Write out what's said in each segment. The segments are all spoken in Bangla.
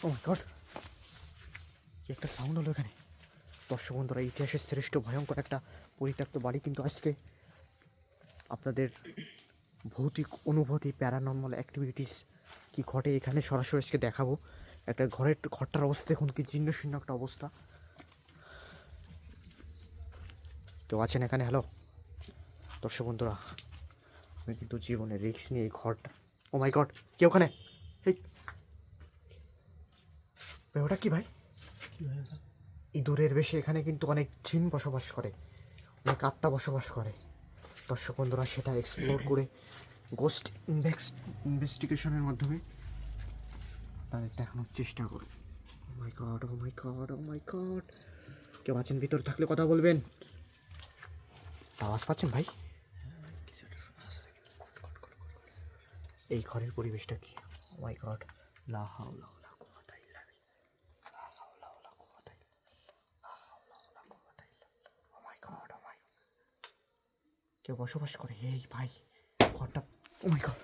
ও মাই গড, কি একটা সাউন্ড হলো এখানে। দর্শক বন্ধুরা, ইতিহাসের শ্রেষ্ঠ ভয়ঙ্কর একটা পরিত্যক্ত বাড়ি কিন্তু আজকে আপনাদের ভৌতিক অনুভূতি, প্যারানর্মাল অ্যাক্টিভিটিস কি ঘটে এখানে সরাসরি আজকে দেখাবো। একটা ঘরটার অবস্থা দেখুন, কি জীর্ণ শীর্ণ একটা অবস্থা। কেউ আছেন এখানে? হ্যালো দর্শক বন্ধুরা, আমি কিন্তু জীবনে রিস্ক নিয়ে এই ঘরটা, ও মাই গড, কে ওখানে? এই ভাই, ওটা কি ভাই? ইঁদুরের বেশি এখানে কিন্তু অনেক জিন বসবাস করে, অনেক আত্মা বসবাস করে। দর্শক বন্ধুরা, সেটা এক্সপ্লোর করে গোস্ট ইনভেস্টিগেশনের মাধ্যমে তাদের দেখানোর চেষ্টা করব। ও মাই গড, ও মাই গড, ও মাই গড। কেউ আছেন ভিতরে? থাকলে কথা বলবেন। আওয়াজ পাচ্ছেন ভাই? এই ঘরের পরিবেশটা কি? ও মাই গড, লা হাওলা ওয়ালা কুওয়াতা ইল্লা বিল্লাহ, লা হাওলা ওয়ালা কুওয়াতা ইল্লা, লা হাওলা ওয়ালা কুওয়াতা ইল্লা। ও মাই গড, ও মাই, কেউ বসবাস করে এই ভাই ঘরটা। ও মাই গড,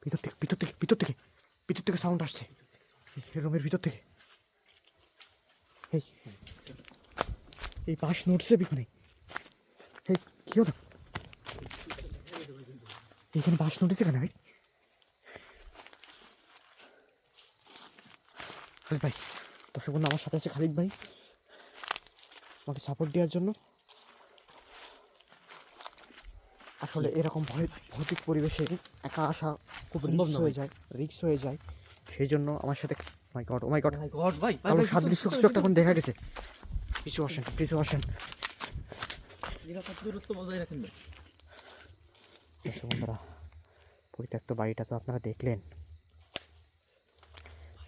ভিতর থেকে ভিতর থেকে ভিতর থেকে ভিতর থেকে সাউন্ড আসছে, রুমের ভিতর থেকে। এই এই পাশ নড়ছে পিছনে। এই কি হলো? এইখানে বাস নড়ছে কেন ভাই? খালিদ ভাই, দর্শক বন্ধু, আমার সাথে আছে খালিদ ভাই আমাকে সাপোর্ট দেওয়ার জন্য। আসলে এরকম ভৌতিক পরিবেশে একা আসা খুব রিস্ক হয়ে যায়। সেই জন্য আমার সাথে, মাই গড, ও মাই গড ভাই, কালো সাদৃশ্য কিছু একটা এখন দেখা গেছে। কিছু আসেন, কিছু আসেন। দূরত্ব বজায় রাখেন। দর্শক বন্ধুরা, পরিত্যক্ত বাড়িটা তো আপনারা দেখলেন,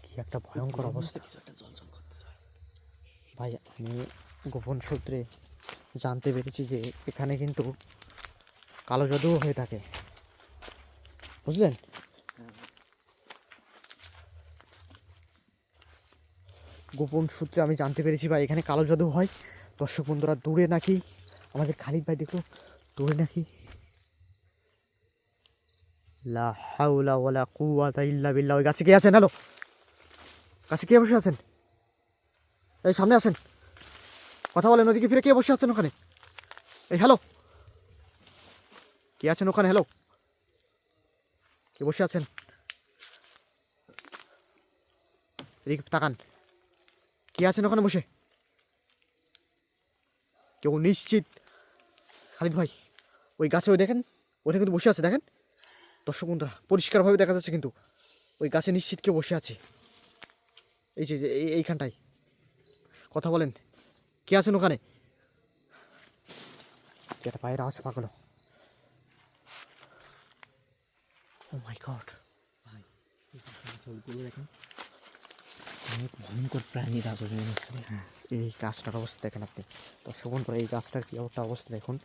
কি একটা ভয়ঙ্কর অবস্থা। ভাই, আমি গোপন সূত্রে জানতে পেরেছি যে এখানে কিন্তু কালো জাদুও হয়ে থাকে, বুঝলেন? গোপন সূত্রে আমি জানতে পেরেছি ভাই, এখানে কালো জাদু হয়। দর্শক বন্ধুরা, দূরে নাকি আমাদের খালিদ ভাই দেখলো, দূরে নাকি লা হাওলা ওয়ালা কুওয়াতা ইল্লা বিল্লাহ। ওই গাছে কে আছেন? হ্যালো, গাছে কে বসে আছেন? এই সামনে আসেন, কথা বলেন। ওদিকে ফিরে কে বসে আছেন ওখানে? এই হ্যালো, কে আছেন ওখানে? হ্যালো, কে বসে আছেন? এদিকে তাকান, কে আছেন ওখানে বসে? কেউ নিশ্চিত? খালিদ ভাই, ওই গাছে ওই দেখেন, ওটা কিন্তু বসে আছে, দেখেন দর্শক বন্ধুরা, পরিষ্কারভাবে দেখা যাচ্ছে কিন্তু ওই গাছে নিশ্চিত কেউ বসে আছে। এই যে এইখানটায়, কথা বলেন, কে আছেন ওখানে? একটা পায়ের আওয়াজ পাগল। ও মাই গড ভাই, চোখগুলো দেখেন, অনেক ভয়ঙ্কর প্রাণীর আচরণ হচ্ছে। হ্যাঁ, এই গাছটার অবস্থা দেখেন আপনি দর্শক বন্ধুরা, এই গাছটার কি একটা অবস্থা দেখুন।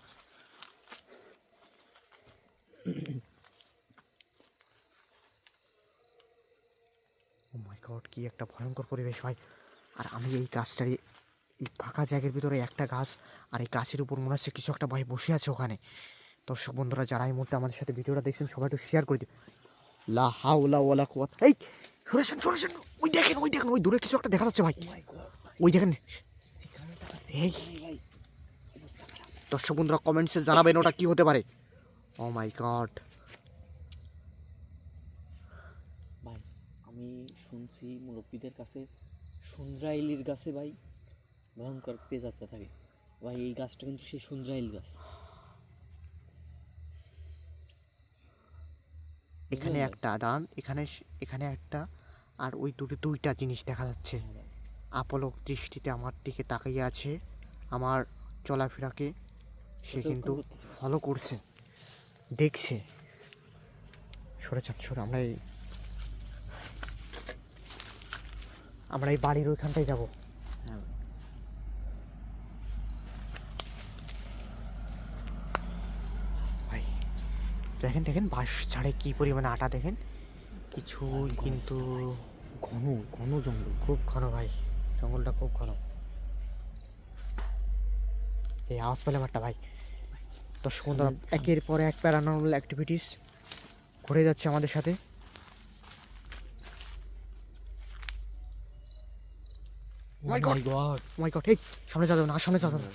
ও মাই গড, কি একটা ভয়ঙ্কর পরিবেশ ভাই। আর আমি এই গাছটারই, এই ফাঁকা জায়গার ভিতরে একটা গাছ, আর এই গাছের উপর মনে হচ্ছে কিছু একটা ভাই বসে আছে ওখানে। দর্শক বন্ধুরা, যারা এই মুহূর্তে আমাদের সাথে ভিডিওটা দেখছেন, সবাই একটু শেয়ার করে দিন। লা হাওলা ওয়ালা কুওয়াতা। এই সরেছেন সরেছেন, ওই দেখেন, ওই দেখেন, ওই দূরে কিছু একটা দেখা যাচ্ছে ভাই, ওই দেখেন। এই দর্শক বন্ধুরা, কমেন্টসে জানাবেন ওটা কি হতে পারে। ও মাই গড ভাই, আমি শুনছি মুরব্বীদের কাছে সুন্দ্রাইলির গাছে ভাই ভয়ঙ্কর পেজাত্তা থাকে। ভাই, এই গাছটা কিন্তু সেই সুন্দ্রাইল গাছ। এখানে একটা দান, এখানে এখানে একটা, আর ওই দুইটা জিনিস দেখা যাচ্ছে। আপলক দৃষ্টিতে আমার দিকে তাকিয়ে আছে, আমার চলাফেরাকে সে কিন্তু ফলো করছে, দেখছে। সরে যান, সরে। আমরা এই বাড়ির ওইখানটায় যাবো। হ্যাঁ ভাই দেখেন, দেখেন বাঁশ ছাড়ে কি পরিমাণে আটা, দেখেন কিছুই কিন্তু ঘন ঘন জঙ্গল। খুব ঘন ভাই, জঙ্গলটা খুব ঘন। এই আওয়াজ পেলাম একটা ভাই। দর্শক বন্ধুরা, একের পর এক প্যারানর্মাল অ্যাক্টিভিটিস ঘটে যাচ্ছে আমাদের সাথে। মাই গড মাই গড, এই সামনে যাওয়া যাবে না, আর সামনে যাওয়া যাবে না,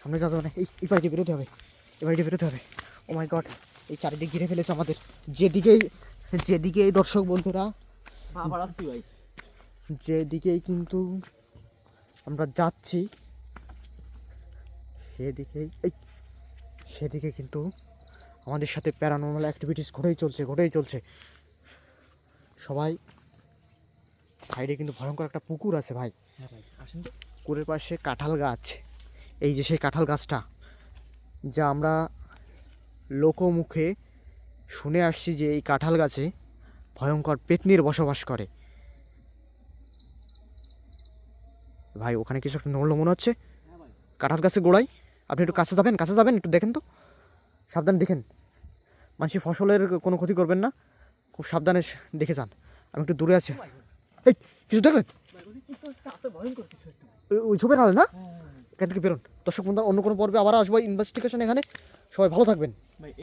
সামনে যাওয়া যাবে না, এই বাড়িতে বেরোতে হবে, এই বাড়িতে বেরোতে হবে। ও মাই গড, এই চারিদিক ঘিরে ফেলেছে আমাদের, যেদিকেই দর্শক বন্ধুরা, আবার আসছি ভাই। যেদিকেই কিন্তু আমরা যাচ্ছি সেদিকে কিন্তু আমাদের সাথে প্যারানর্মাল অ্যাক্টিভিটিস ঘটেই চলছে। সবাই সাইডে কিন্তু ভয়ঙ্কর একটা পুকুর আছে ভাই, হ্যাঁ ভাই আসেন তো। পুকুরের পাশে কাঁঠাল গাছ, এই যে সেই কাঁঠাল গাছটা, যা আমরা লোকমুখে শুনে আসছি যে এই কাঁঠাল গাছে ভয়ঙ্কর পেত্নির বসবাস করে। ভাই ওখানে কিছু একটা নড়লো মনে হচ্ছে, হ্যাঁ ভাই কাঁঠাল গাছের গোড়ায়। আপনি একটু কাছে যাবেন, একটু দেখেন তো, সাবধানে দেখেন, মানুষের ফসলের কোনো ক্ষতি করবেন না, খুব সাবধানে দেখে যান। আমি একটু দূরে আছি। এই কিছু দেখলেন? ভাই ওই কিছু একটা আছে, ভয়ঙ্কর কিছু একটা। ওই ঝোপের আলে না, হ্যাঁ এখান থেকে বেরোন। দর্শক বন্ধুরা, অন্য কোনো পর্বে আবার আসবো ইনভেস্টিগেশন এখানে। সবাই ভালো থাকবেন। ভাই